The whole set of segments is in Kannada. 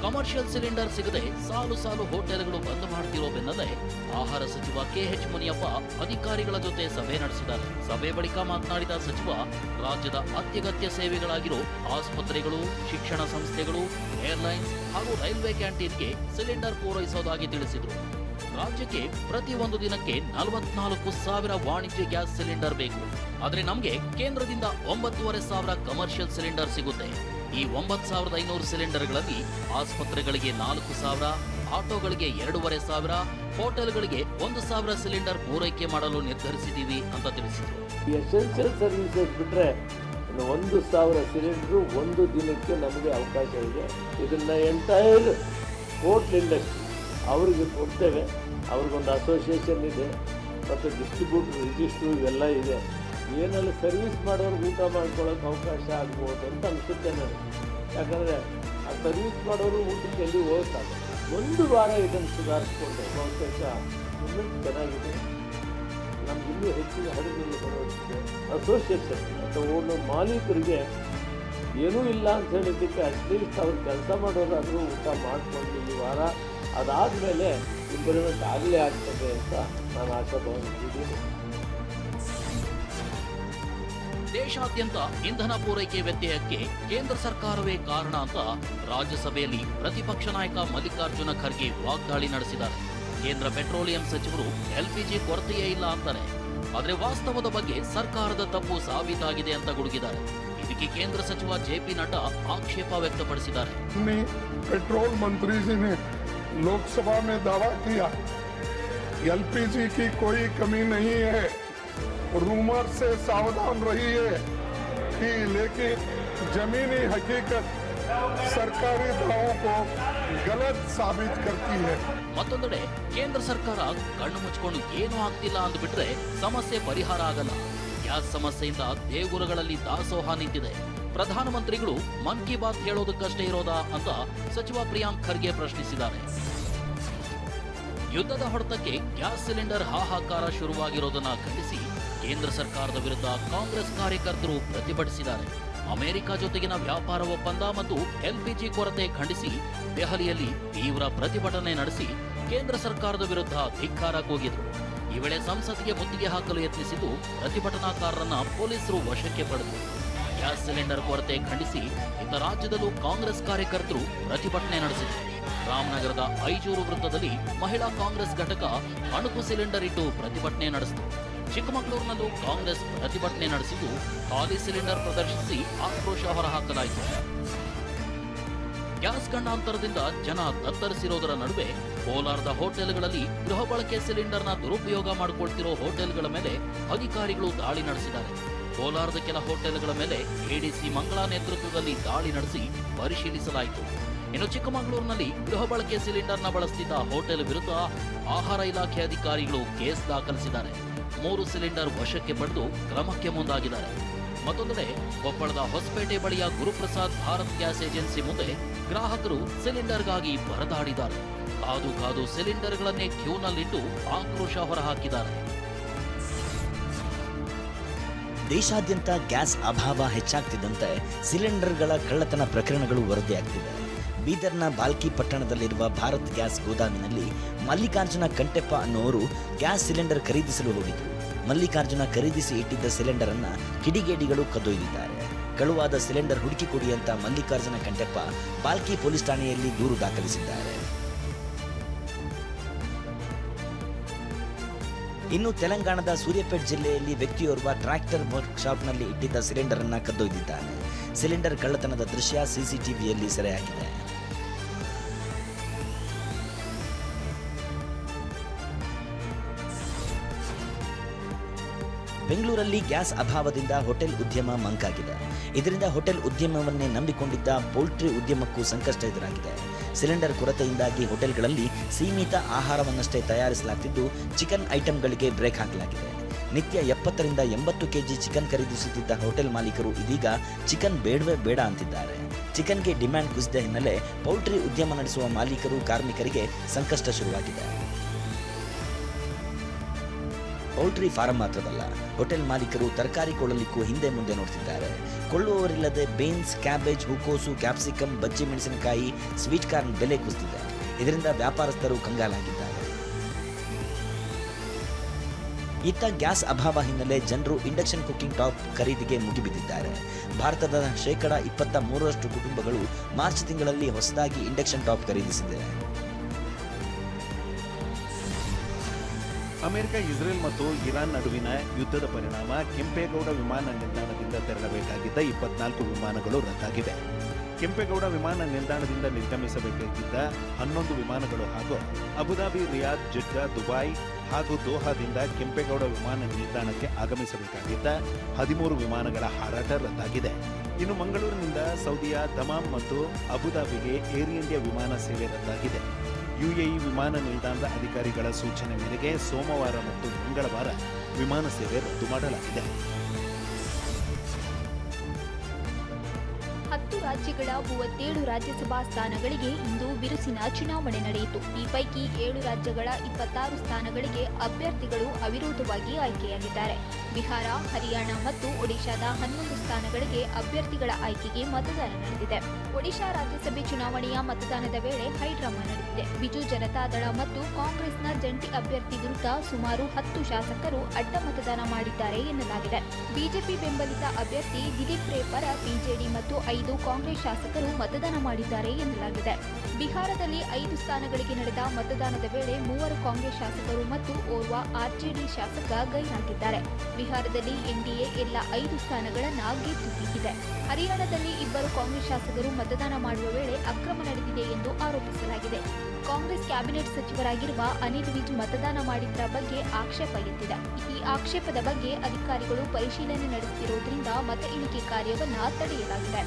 ಕಮರ್ಷಿಯಲ್ ಸಿಲಿಂಡರ್ ಸಿಗದೆ ಸಾಲು ಸಾಲು ಹೋಟೆಲ್ಗಳು ಬಂದ್ ಮಾಡ್ತಿರೋ ಬೆನ್ನಲ್ಲೇ ಆಹಾರ ಸಚಿವ ಕೆಎಚ್ ಮುನಿಯಪ್ಪ ಅಧಿಕಾರಿಗಳ ಜೊತೆ ಸಭೆ ನಡೆಸಿದ್ದಾರೆ. ಸಭೆ ಬಳಿಕ ಮಾತನಾಡಿದ ಸಚಿವ, ರಾಜ್ಯದ ಅತ್ಯಗತ್ಯ ಸೇವೆಗಳಾಗಿರೋ ಆಸ್ಪತ್ರೆಗಳು, ಶಿಕ್ಷಣ ಸಂಸ್ಥೆಗಳು, ಏರ್ಲೈನ್ಸ್ ಹಾಗೂ ರೈಲ್ವೆ ಕ್ಯಾಂಟೀನ್ಗೆ ಸಿಲಿಂಡರ್ ಪೂರೈಸೋದಾಗಿ ತಿಳಿಸಿದರು. ರಾಜ್ಯಕ್ಕೆ ಪ್ರತಿ ಒಂದು ದಿನಕ್ಕೆ 44,000 ವಾಣಿಜ್ಯ ಗ್ಯಾಸ್ ಸಿಲಿಂಡರ್ ಬೇಕು. ಆದರೆ ನಮಗೆ ಕೇಂದ್ರದಿಂದ 9,500 ಕಮರ್ಷಿಯಲ್ ಸಿಲಿಂಡರ್ ಸಿಗುತ್ತೆ. ಈ 9,500 ಸಿಲಿಂಡರ್ಗಳಲ್ಲಿ ಆಸ್ಪತ್ರೆಗಳಿಗೆ 4,000, ಆಟೋಗಳಿಗೆ 2,500, ಹೋಟೆಲ್ಗಳಿಗೆ 1,000 ಸಿಲಿಂಡರ್ ಪೂರೈಕೆ ಮಾಡಲು ನಿರ್ಧರಿಸಿದ್ದೀವಿ ಅಂತ ತಿಳಿಸಿದರು. ಎಸೆನ್ಷಿಯಲ್ ಸರ್ವಿಸಸ್ ಬಿಟ್ಟರೆ 1,000 ಸಿಲಿಂಡ್ರು ಒಂದು ದಿನಕ್ಕೆ ನಮಗೆ ಅವಕಾಶ ಇದೆ. ಇದನ್ನ ಎಂಟೈರ್ ಹೋಟ್ಲ್ ಇಂಡಸ್ಟ್ರಿ ಅವರಿಗೆ ಕೊಡ್ತೇವೆ. ಅವ್ರಿಗೊಂದು ಅಸೋಸಿಯೇಷನ್ ಇದೆ ಮತ್ತು ಡಿಸ್ಟ್ರಿಬ್ಯೂಟರ್ ರಿಜಿಸ್ಟ್ರು ಇವೆಲ್ಲ ಇದೆ. ಏನೆಲ್ಲ ಸರ್ವಿಸ್ ಮಾಡೋರ್ಗೆ ಊಟ ಮಾಡ್ಕೊಳ್ಳೋಕೆ ಅವಕಾಶ ಆಗ್ಬೋದು ಅಂತ ಅನಿಸುತ್ತೆ ನನಗೆ. ಯಾಕಂದರೆ ಆ ಸರ್ವಿಸ್ ಮಾಡೋರು ಊಟಕ್ಕೆ ಎಲ್ಲಿ ಹೋಗ್ತಾರೆ. ಒಂದು ವಾರ ಇದನ್ನು ಸುಧಾರಿಸ್ಕೊಂಡೆ ಬಹುತೇಕ ಇನ್ನೂ ಚೆನ್ನಾಗಿದೆ. ನಮ್ಗೆ ಇನ್ನೂ ಹೆಚ್ಚಿನ ಹಡಗುಗಳು ಬರೋದಕ್ಕೆ ಅಸೋಸಿಯೇಷನ್ ಅಥವಾ ಒಂದು ಮಾಲೀಕರಿಗೆ ಏನೂ ಇಲ್ಲ ಅಂತ ಹೇಳಿದ್ದಕ್ಕೆ ಅಟ್ಲೀಸ್ಟ್ ಅವ್ರು ಕೆಲಸ ಮಾಡೋರಾದರೂ ಊಟ ಮಾಡಿಕೊಂಡು ಈ ವಾರ ಅದಾದಮೇಲೆ ಇಂಪ್ರೂವ್ಮೆಂಟ್ ಆಗಲೇ ಆಗ್ತದೆ ಅಂತ ನಾನು ಆಶಾಭಾವಿಸಿದ್ದೀನಿ. ದೇಶಾದ್ಯಂತ ಇಂಧನ ಪೂರೈಕೆ ವ್ಯತ್ಯಯಕ್ಕೆ ಕೇಂದ್ರ ಸರ್ಕಾರವೇ ಕಾರಣ ಅಂತ ರಾಜ್ಯಸಭೆಯಲ್ಲಿ ಪ್ರತಿಪಕ್ಷ ನಾಯಕ ಮಲ್ಲಿಕಾರ್ಜುನ ಖರ್ಗೆ ವಾಗ್ದಾಳಿ ನಡೆಸಿದ್ದಾರೆ. ಕೇಂದ್ರ ಪೆಟ್ರೋಲಿಯಂ ಸಚಿವರು ಎಲ್ಪಿಜಿ ಕೊರತೆಯೇ ಇಲ್ಲ ಅಂತಾರೆ. ಆದರೆ ವಾಸ್ತವದ ಬಗ್ಗೆ ಸರ್ಕಾರದ ತಪ್ಪು ಸಾಬೀತಾಗಿದೆ ಅಂತ ಗುಡುಗಿದ್ದಾರೆ. ಇದಕ್ಕೆ ಕೇಂದ್ರ ಸಚಿವ ಜೆಪಿ ನಡ್ಡಾ ಆಕ್ಷೇಪ ವ್ಯಕ್ತಪಡಿಸಿದ್ದಾರೆ. पेट्रोल मंत्री जी ने लोकसभा में दावा किया एलपीजी की कोई कमी नहीं है, रूमर से सावधान रहिए कि लेकिन जमीनी हकीकत सरकारी दावों को गलत साबित करती है. ಮತ್ತೊಂದೆಡೆ ಕೇಂದ್ರ ಸರ್ಕಾರ ಕಣ್ಣು ಮುಚ್ಚಿಕೊಂಡು ಏನೂ ಆಗ್ತಿಲ್ಲ ಅಂದ್ಬಿಟ್ರೆ ಸಮಸ್ಯೆ ಪರಿಹಾರ ಆಗಲ್ಲ. ಗ್ಯಾಸ್ ಸಮಸ್ಯೆಯಿಂದ ದೇಗುಲಗಳಲ್ಲಿ ದಾಸೋಹ ನಿಂತಿದೆ. ಪ್ರಧಾನಮಂತ್ರಿಗಳು ಮನ್ ಕಿ ಬಾತ್ ಹೇಳೋದಕ್ಕಷ್ಟೇ ಇರೋದಾ ಅಂತ ಸಚಿವ ಪ್ರಿಯಾಂಕ್ ಖರ್ಗೆ ಪ್ರಶ್ನಿಸಿದ್ದಾರೆ. ಯುದ್ಧದ ಹೊಡೆತಕ್ಕೆ ಗ್ಯಾಸ್ ಸಿಲಿಂಡರ್ ಹಾಹಾಕಾರ ಶುರುವಾಗಿರೋದನ್ನ ಖಂಡಿಸಿ ಕೇಂದ್ರ ಸರ್ಕಾರದ ವಿರುದ್ಧ ಕಾಂಗ್ರೆಸ್ ಕಾರ್ಯಕರ್ತರು ಪ್ರತಿಭಟಿಸಿದ್ದಾರೆ. ಅಮೆರಿಕ ಜೊತೆಗಿನ ವ್ಯಾಪಾರ ಒಪ್ಪಂದ ಮತ್ತು ಎಲ್ಪಿಜಿ ಕೊರತೆ ಖಂಡಿಸಿ ದೆಹಲಿಯಲ್ಲಿ ತೀವ್ರ ಪ್ರತಿಭಟನೆ ನಡೆಸಿ ಕೇಂದ್ರ ಸರ್ಕಾರದ ವಿರುದ್ಧ ಧಿಕ್ಕಾರ ಕೂಗಿದ್ರು. ಈ ವೇಳೆ ಸಂಸತ್ತಿಗೆ ಮುತ್ತಿಗೆ ಹಾಕಲು ಯತ್ನಿಸಿದ್ದು ಪ್ರತಿಭಟನಾಕಾರರನ್ನ ಪೊಲೀಸರು ವಶಕ್ಕೆ ಪಡೆದರು. ಗ್ಯಾಸ್ ಸಿಲಿಂಡರ್ ಕೊರತೆ ಖಂಡಿಸಿ ಇತ್ತ ರಾಜ್ಯದಲ್ಲೂ ಕಾಂಗ್ರೆಸ್ ಕಾರ್ಯಕರ್ತರು ಪ್ರತಿಭಟನೆ ನಡೆಸಿದರು. ರಾಮನಗರದ ಐಜೂರು ವೃತ್ತದಲ್ಲಿ ಮಹಿಳಾ ಕಾಂಗ್ರೆಸ್ ಘಟಕ ಅಣುಕು ಸಿಲಿಂಡರ್ ಇಟ್ಟು ಪ್ರತಿಭಟನೆ ನಡೆಸಿತು. ಚಿಕ್ಕಮಗಳೂರಿನಲ್ಲೂ ಕಾಂಗ್ರೆಸ್ ಪ್ರತಿಭಟನೆ ನಡೆಸಿದ್ದು ಖಾಲಿ ಸಿಲಿಂಡರ್ ಪ್ರದರ್ಶಿಸಿ ಆಕ್ರೋಶ ಹೊರಹಾಕಲಾಯಿತು. ಗ್ಯಾಸ್ ಗಂಡಾಂತರದಿಂದ ಜನ ತತ್ತರಿಸಿರೋದರ ನಡುವೆ ಕೋಲಾರದ ಹೋಟೆಲ್ಗಳಲ್ಲಿ ಗೃಹ ಬಳಕೆ ಸಿಲಿಂಡರ್ನ ದುರುಪಯೋಗ ಮಾಡಿಕೊಳ್ತಿರೋ ಹೋಟೆಲ್ಗಳ ಮೇಲೆ ಅಧಿಕಾರಿಗಳು ದಾಳಿ ನಡೆಸಿದ್ದಾರೆ. ಕೋಲಾರದ ಕೆಲ ಹೋಟೆಲ್ಗಳ ಮೇಲೆ ಎಡಿಸಿ ಮಂಗಳಾ ನೇತೃತ್ವದಲ್ಲಿ ದಾಳಿ ನಡೆಸಿ ಪರಿಶೀಲಿಸಲಾಯಿತು. ಇನ್ನು ಚಿಕ್ಕಮಗಳೂರಿನಲ್ಲಿ ಗೃಹ ಬಳಕೆ ಸಿಲಿಂಡರ್ನ ಬಳಸುತ್ತಿದ್ದ ಹೋಟೆಲ್ ವಿರುದ್ಧ ಆಹಾರ ಇಲಾಖೆ ಅಧಿಕಾರಿಗಳು ಕೇಸ್ ದಾಖಲಿಸಿದ್ದಾರೆ. 3 ಸಿಲಿಂಡರ್ ವಶಕ್ಕೆ ಪಡೆದು ಕ್ರಮಕ್ಕೆ ಮುಂದಾಗಿದ್ದಾರೆ. ಮತ್ತೊಂದೆಡೆ ಕೊಪ್ಪಳದ ಹೊಸಪೇಟೆ ಬಳಿಯ ಗುರುಪ್ರಸಾದ್ ಭಾರತ್ ಗ್ಯಾಸ್ ಏಜೆನ್ಸಿ ಮುಂದೆ ಗ್ರಾಹಕರು ಸಿಲಿಂಡರ್ಗಾಗಿ ಪರದಾಡಿದ್ದಾರೆ. ಕಾದು ಸಿಲಿಂಡರ್ಗಳನ್ನೇ ಕ್ಯೂನಲ್ಲಿಟ್ಟು ಆಕ್ರೋಶ ಹೊರಹಾಕಿದ್ದಾರೆ. ದೇಶಾದ್ಯಂತ ಗ್ಯಾಸ್ ಅಭಾವ ಹೆಚ್ಚಾಗ್ತಿದ್ದಂತೆ ಸಿಲಿಂಡರ್ಗಳ ಕಳ್ಳತನ ಪ್ರಕರಣಗಳು ವರದಿಯಾಗ್ತಿವೆ. ಬೀದರ್ನ ಬಾಲ್ಕಿ ಪಟ್ಟಣದಲ್ಲಿರುವ ಭಾರತ್ ಗ್ಯಾಸ್ ಗೋದಾಮಿನಲ್ಲಿ ಮಲ್ಲಿಕಾರ್ಜುನ ಕಂಟೆಪ್ಪ ಅನ್ನೋರು ಗ್ಯಾಸ್ ಸಿಲಿಂಡರ್ ಖರೀದಿಸಲು ಹೋಗಿದ್ರು. ಮಲ್ಲಿಕಾರ್ಜುನ ಖರೀದಿಸಿ ಇಟ್ಟಿದ್ದ ಸಿಲಿಂಡರ್ ಅನ್ನ ಕಿಡಿಗೇಡಿಗಳು ಕದ್ದೊಯ್ದಿದ್ದಾರೆ. ಕಳುವಾದ ಸಿಲಿಂಡರ್ ಹುಡುಕಿ ಕೊಡಿ ಅಂತ ಮಲ್ಲಿಕಾರ್ಜುನ ಕಂಟೆಪ್ಪ ಬಾಲ್ಕಿ ಪೊಲೀಸ್ ಠಾಣೆಯಲ್ಲಿ ದೂರು ದಾಖಲಿಸಿದ್ದಾರೆ. ಇನ್ನು ತೆಲಂಗಾಣದ ಸೂರ್ಯಾಪೇಟ್ ಜಿಲ್ಲೆಯಲ್ಲಿ ವ್ಯಕ್ತಿಯೋರ್ವ ಟ್ರ್ಯಾಕ್ಟರ್ ವರ್ಕ್ಶಾಪ್ನಲ್ಲಿ ಇಟ್ಟಿದ್ದ ಸಿಲಿಂಡರ್ ಅನ್ನ ಕದ್ದೊಯ್ದಿದ್ದಾನೆ. ಸಿಲಿಂಡರ್ ಕಳ್ಳತನದ ದೃಶ್ಯ ಸಿಸಿಟಿವಿಯಲ್ಲಿ ಸೆರೆಯಾಗಿದೆ. ಬೆಂಗಳೂರಲ್ಲಿ ಗ್ಯಾಸ್ ಅಭಾವದಿಂದ ಹೋಟೆಲ್ ಉದ್ಯಮ ಮಂಕಾಗಿದೆ. ಇದರಿಂದ ಹೋಟೆಲ್ ಉದ್ಯಮವನ್ನೇ ನಂಬಿಕೊಂಡಿದ್ದ ಪೌಲ್ಟ್ರಿ ಉದ್ಯಮಕ್ಕೂ ಸಂಕಷ್ಟ ಎದುರಾಗಿದೆ. ಸಿಲಿಂಡರ್ ಕೊರತೆಯಿಂದಾಗಿ ಹೋಟೆಲ್ಗಳಲ್ಲಿ ಸೀಮಿತ ಆಹಾರವನ್ನಷ್ಟೇ ತಯಾರಿಸಲಾಗುತ್ತಿದ್ದು ಚಿಕನ್ ಐಟಂಗಳಿಗೆ ಬ್ರೇಕ್ ಹಾಕಲಾಗಿದೆ. ನಿತ್ಯ 70 ರಿಂದ 80 ಕೆಜಿ ಚಿಕನ್ ಖರೀದಿಸುತ್ತಿದ್ದ ಹೋಟೆಲ್ ಮಾಲೀಕರು ಇದೀಗ ಚಿಕನ್ ಬೇಡವೇ ಬೇಡ ಅಂತಿದ್ದಾರೆ. ಚಿಕನ್ಗೆ ಡಿಮ್ಯಾಂಡ್ ಕುಸಿದ ಹಿನ್ನೆಲೆ ಪೌಲ್ಟ್ರಿ ಉದ್ಯಮ ನಡೆಸುವ ಮಾಲೀಕರು ಕಾರ್ಮಿಕರಿಗೆ ಸಂಕಷ್ಟ ಶುರುವಾಗಿದೆ. ಪೌಲ್ಟ್ರಿ ಫಾರಂ ಮಾತ್ರವಲ್ಲ, ಹೋಟೆಲ್ ಮಾಲೀಕರು ತರಕಾರಿ ಕೊಳ್ಳಲಿಕ್ಕೂ ಹಿಂದೆ ಮುಂದೆ ನೋಡ್ತಿದ್ದಾರೆ. ಕೊಳ್ಳುವವರಿಲ್ಲದೆ ಬೀನ್ಸ್, ಕ್ಯಾಬೇಜ್, ಹೂಕೋಸು, ಕ್ಯಾಪ್ಸಿಕಮ್, ಬಜ್ಜಿ ಮೆಣಸಿನಕಾಯಿ, ಸ್ವೀಟ್ ಕಾರ್ನ್ ಬೆಲೆ ಕುಸಿದಿದೆ. ಇದರಿಂದ ವ್ಯಾಪಾರಸ್ಥರು ಕಂಗಾಲಾಗಿದ್ದಾರೆ. ಇತ್ತ ಗ್ಯಾಸ್ ಅಭಾವ ಹಿನ್ನೆಲೆ ಜನರು ಇಂಡಕ್ಷನ್ ಕುಕಿಂಗ್ ಟಾಪ್ ಖರೀದಿಗೆ ಮುಗಿಬಿದ್ದಿದ್ದಾರೆ. ಭಾರತದ 23% ಕುಟುಂಬಗಳು ಮಾರ್ಚ್ ತಿಂಗಳಲ್ಲಿ ಹೊಸದಾಗಿ ಇಂಡಕ್ಷನ್ ಟಾಪ್ ಖರೀದಿಸಿದೆ. ಅಮೆರಿಕ, ಇಸ್ರೇಲ್ ಮತ್ತು ಇರಾನ್ ನಡುವಿನ ಯುದ್ಧದ ಪರಿಣಾಮ ಕೆಂಪೇಗೌಡ ವಿಮಾನ ನಿಲ್ದಾಣದಿಂದ ತೆರಳಬೇಕಾಗಿದ್ದ 24 ವಿಮಾನಗಳು ರದ್ದಾಗಿವೆ. ಕೆಂಪೇಗೌಡ ವಿಮಾನ ನಿಲ್ದಾಣದಿಂದ ನಿರ್ಗಮಿಸಬೇಕಾಗಿದ್ದ 11 ವಿಮಾನಗಳು ಹಾಗೂ ಅಬುದಾಬಿ, ರಿಯಾದ್, ಜಿಡ್ಡಾ, ದುಬೈ ಹಾಗೂ ದೋಹಾದಿಂದ ಕೆಂಪೇಗೌಡ ವಿಮಾನ ನಿಲ್ದಾಣಕ್ಕೆ ಆಗಮಿಸಬೇಕಾಗಿದ್ದ 13 ವಿಮಾನಗಳ ಹಾರಾಟ ರದ್ದಾಗಿದೆ. ಇನ್ನು ಮಂಗಳೂರಿನಿಂದ ಸೌದಿಯ ದಮಾಮ್ ಮತ್ತು ಅಬುದಾಬಿಗೆ ಏರ್ ಇಂಡಿಯಾ ವಿಮಾನ ಸೇವೆ ರದ್ದಾಗಿದೆ. ಯುಎಇ ವಿಮಾನ ನಿಲ್ದಾಣದ ಅಧಿಕಾರಿಗಳ ಸೂಚನೆ ಮೇರೆಗೆ ಸೋಮವಾರ ಮತ್ತು ಮಂಗಳವಾರ ವಿಮಾನ ಸೇವೆ ರದ್ದು ಮಾಡಲಾಗಿದೆ. 10 ರಾಜ್ಯಗಳ 37 ರಾಜ್ಯಸಭಾ ಸ್ಥಾನಗಳಿಗೆ ಇಂದು ಬಿರುಸಿನ ಚುನಾವಣೆ ನಡೆಯಿತು. ಈ ಪೈಕಿ 7 ರಾಜ್ಯಗಳ 26 ಸ್ಥಾನಗಳಿಗೆ ಅಭ್ಯರ್ಥಿಗಳು ಅವಿರೋಧವಾಗಿ ಆಯ್ಕೆಯಾಗಿದ್ದಾರೆ. ಬಿಹಾರ, ಹರಿಯಾಣ ಮತ್ತು ಒಡಿಶಾದ 11 ಸ್ಥಾನಗಳಿಗೆ ಅಭ್ಯರ್ಥಿಗಳ ಆಯ್ಕೆಗೆ ಮತದಾನ ನಡೆದಿದೆ. ಒಡಿಶಾ ರಾಜ್ಯಸಭೆ ಚುನಾವಣೆಯ ಮತದಾನದ ವೇಳೆ ಹೈಡ್ರಾಮಾ ನಡೆದಿದೆ. ಬಿಜು ಜನತಾದಳ ಮತ್ತು ಕಾಂಗ್ರೆಸ್ನ ಜಂಟಿ ಅಭ್ಯರ್ಥಿ ವಿರುದ್ಧ ಸುಮಾರು 10 ಶಾಸಕರು ಅಡ್ಡ ಮತದಾನ ಮಾಡಿದ್ದಾರೆ ಎನ್ನಲಾಗಿದೆ. ಬಿಜೆಪಿ ಬೆಂಬಲಿತ ಅಭ್ಯರ್ಥಿ ದಿಲೀಪ್ ರೇ ಪರ ಬಿಜೆಡಿ ಮತ್ತು 5 ಕಾಂಗ್ರೆಸ್ ಶಾಸಕರು ಮತದಾನ ಮಾಡಿದ್ದಾರೆ ಎನ್ನಲಾಗಿದೆ. ಬಿಹಾರದಲ್ಲಿ 5 ಸ್ಥಾನಗಳಿಗೆ ನಡೆದ ಮತದಾನದ ವೇಳೆ 3 ಕಾಂಗ್ರೆಸ್ ಶಾಸಕರು ಮತ್ತು ಓರ್ವ ಆರ್ಜೆಡಿ ಶಾಸಕ ಗೈರಾಗಿದ್ದಾರೆ. ಬಿಹಾರದಲ್ಲಿ ಎನ್ಡಿಎ ಎಲ್ಲ 5 ಸ್ಥಾನಗಳನ್ನು ಗೆದ್ದು ಬೀಗಿದೆ. ಹರಿಯಾಣದಲ್ಲಿ 2 ಕಾಂಗ್ರೆಸ್ ಶಾಸಕರು ಮತದಾನ ಮಾಡುವ ವೇಳೆ ಅಕ್ರಮ ನಡೆದಿದೆ ಎಂದು ಆರೋಪಿಸಲಾಗಿದೆ. ಕಾಂಗ್ರೆಸ್ ಕ್ಯಾಬಿನೆಟ್ ಸಚಿವರಾಗಿರುವ ಅನಿಲ್ ವಿಜ್ ಮತದಾನ ಮಾಡಿದ್ದರ ಬಗ್ಗೆ ಆಕ್ಷೇಪ ಎತ್ತಿದೆ. ಈ ಆಕ್ಷೇಪದ ಬಗ್ಗೆ ಅಧಿಕಾರಿಗಳು ಪರಿಶೀಲನೆ ನಡೆಸುತ್ತಿರುವುದರಿಂದ ಮತ ಎಣಿಕೆ ಕಾರ್ಯವನ್ನು ತಡೆಯಲಾಗಿದೆ.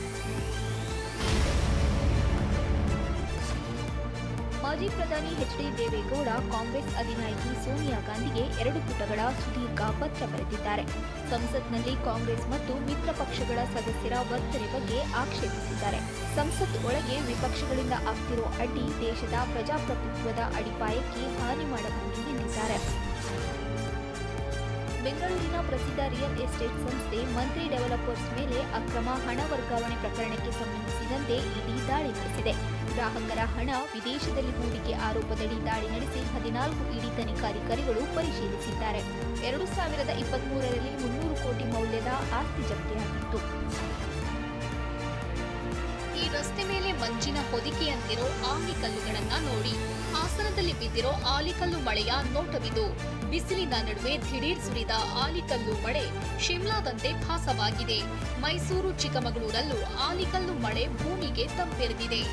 ಮಾಜಿ ಪ್ರಧಾನಿ ಎಚ್.ಡಿ. ದೇವೇಗೌಡ ಕಾಂಗ್ರೆಸ್ ಅಧಿನಾಯಕಿ ಸೋನಿಯಾ ಗಾಂಧಿಗೆ 2 ಪುಟಗಳ ಸುದೀರ್ಘ ಪತ್ರ ಬರೆದಿದ್ದಾರೆ. ಸಂಸತ್ನಲ್ಲಿ ಕಾಂಗ್ರೆಸ್ ಮತ್ತು ಮಿತ್ರ ಪಕ್ಷಗಳ ಸದಸ್ಯರ ವರ್ತನೆ ಬಗ್ಗೆ ಆಕ್ಷೇಪಿಸಿದ್ದಾರೆ. ಸಂಸತ್ ಒಳಗೆ ವಿಪಕ್ಷಗಳಿಂದ ಆಗ್ತಿರೋ ಅಡ್ಡಿ ದೇಶದ ಪ್ರಜಾಪ್ರಭುತ್ವದ ಅಡಿಪಾಯಕ್ಕೆ ಹಾನಿ ಮಾಡಬಹುದು ಎಂದಿದ್ದಾರೆ. ಬೆಂಗಳೂರಿನ ಪ್ರಸಿದ್ಧ ರಿಯಲ್ ಎಸ್ಟೇಟ್ ಸಂಸ್ಥೆ ಮಂತ್ರಿ ಡೆವಲಪರ್ಸ್ ಮೇಲೆ ಅಕ್ರಮ ಹಣ ವರ್ಗಾವಣೆ ಪ್ರಕರಣಕ್ಕೆ ಸಂಬಂಧಿಸಿದಂತೆ ಇಡಿ ದಾಳಿ ನಡೆಸಿದೆ. ಗ್ರಾಹಕರ ಹಣ ವಿದೇಶದಲ್ಲಿ ಹೂಡಿಕೆ ಆರೋಪದಡಿ ದಾಳಿ ನಡೆಸಿ 14 ಇಡಿ ತನಿಖಾಧಿಕಾರಿಗಳು ಪರಿಶೀಲಿಸಿದ್ದಾರೆ. 2023ರಲ್ಲಿ 300 ಕೋಟಿ ಮೌಲ್ಯದ ಆಸ್ತಿ ಜಪ್ತಿಯಾಗಿತ್ತು. ಈ ರಸ್ತೆ ಮೇಲೆ ಮಂಜಿನ ಹೊದಿಕೆಯಂತಿರೋ ಆಲಿಕಲ್ಲುಗಳನ್ನ ನೋಡಿ. ಹಾಸನದಲ್ಲಿ ಬಿದ್ದಿರೋ ಆಲಿಕಲ್ಲು ಮಳೆಯ ನೋಟವಿದು. ಬಿಸಿಲಿನ ನಡುವೆ ದಿಢೀರ್ ಸುರಿದ ಆಲಿಕಲ್ಲು ಮಳೆ ಶಿಮ್ಲಾದಂತೆ ಭಾಸವಾಗಿದೆ. ಮೈಸೂರು, ಚಿಕ್ಕಮಗಳೂರಲ್ಲೂ ಆಲಿಕಲ್ಲು ಮಳೆ ಭೂಮಿಗೆ ತಂಪೆರೆದಿದೆ.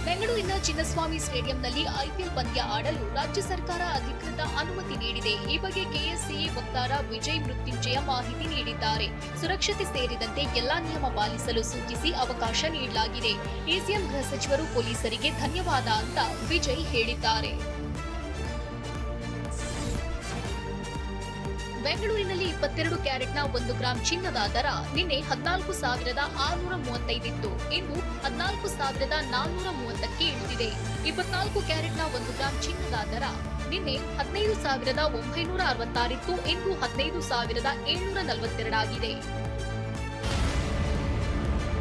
ಬೆಂಗಳೂರಿನ ಚಿನ್ನಸ್ವಾಮಿ ಸ್ಟೇಡಿಯಂನಲ್ಲಿ ಐಪಿಎಲ್ ಪಂದ್ಯ ಆಡಲು ರಾಜ್ಯ ಸರ್ಕಾರ ಅಧಿಕೃತ ಅನುಮತಿ ನೀಡಿದೆ. ಈ ಬಗ್ಗೆ ಕೆಎಸ್ಸಿಎ ವಕ್ತಾರ ವಿಜಯ್ ಮೃತ್ಯುಂಜಯ ಮಾಹಿತಿ ನೀಡಿದ್ದಾರೆ. ಸುರಕ್ಷತೆ ಸೇರಿದಂತೆ ಎಲ್ಲಾ ನಿಯಮ ಪಾಲಿಸಲು ಸೂಚಿಸಿ ಅವಕಾಶ ನೀಡಲಾಗಿದೆ. ಎಸಿಎಂ ಗೃಹ ಸಚಿವರು ಪೊಲೀಸರಿಗೆ ಧನ್ಯವಾದ ಅಂತ ವಿಜಯ್ ಹೇಳಿದ್ದಾರೆ. ಬೆಂಗಳೂರಿನಲ್ಲಿ 22 ಕ್ಯಾರೆಟ್ನ 1 ಗ್ರಾಂ ಚಿನ್ನದ ದರ ನಿನ್ನೆ 14,635 ಇತ್ತು. ಇಂದು 14,430ಕ್ಕೆ ಇಳಿದಿದೆ. 24 ಕ್ಯಾರೆಟ್ನ 1 ಗ್ರಾಂ ಚಿನ್ನದ ದರ ನಿನ್ನೆ 15,966 ಇತ್ತು. ಇಂದು 15,742 ಆಗಿದೆ.